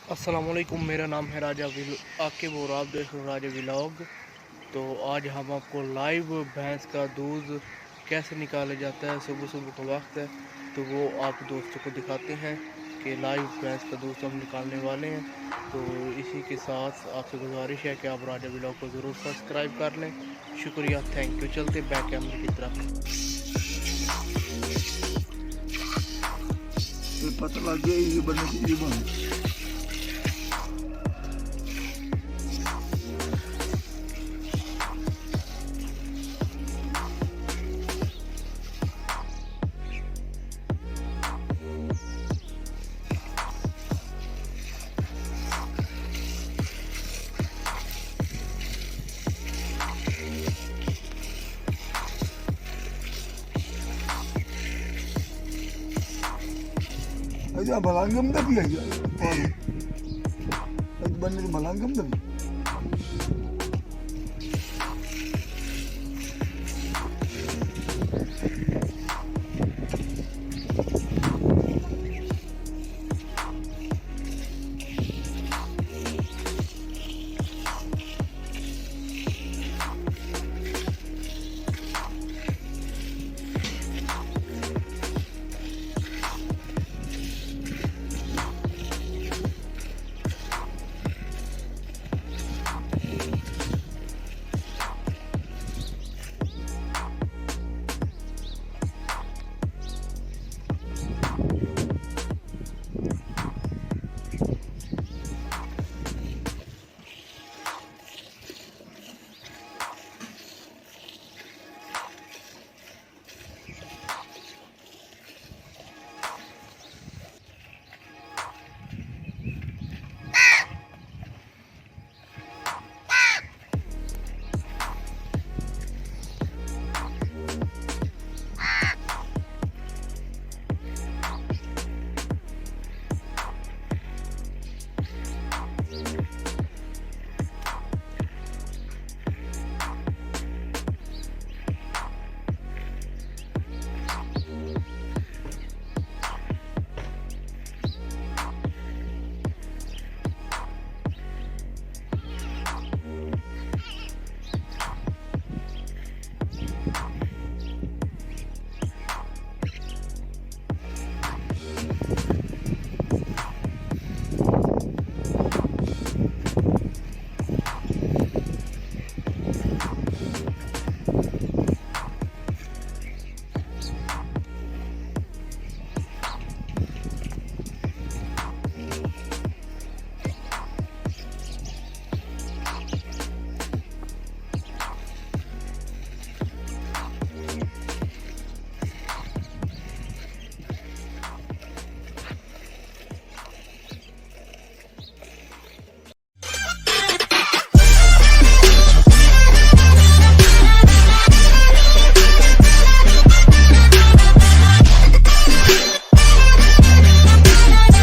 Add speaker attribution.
Speaker 1: अस्सलामुअलैकुम, मेरा नाम है आकिब और आप देख रहे हो राजा व्लॉग। तो आज हम आपको लाइव भैंस का दूध कैसे निकाला जाता है, सुबह सुबह का वक्त है तो वो आप दोस्तों को दिखाते हैं कि लाइव भैंस का दूध हम निकालने वाले हैं। तो इसी के साथ आपसे गुजारिश है कि आप राजा व्लॉग को ज़रूर सब्सक्राइब कर लें। शुक्रिया, थैंक यू। चलते बैक कैमरे की तरफ।
Speaker 2: पता लग गया ये बनने की ये बन aja balangam tapi aja. Itu bener balangam tapi.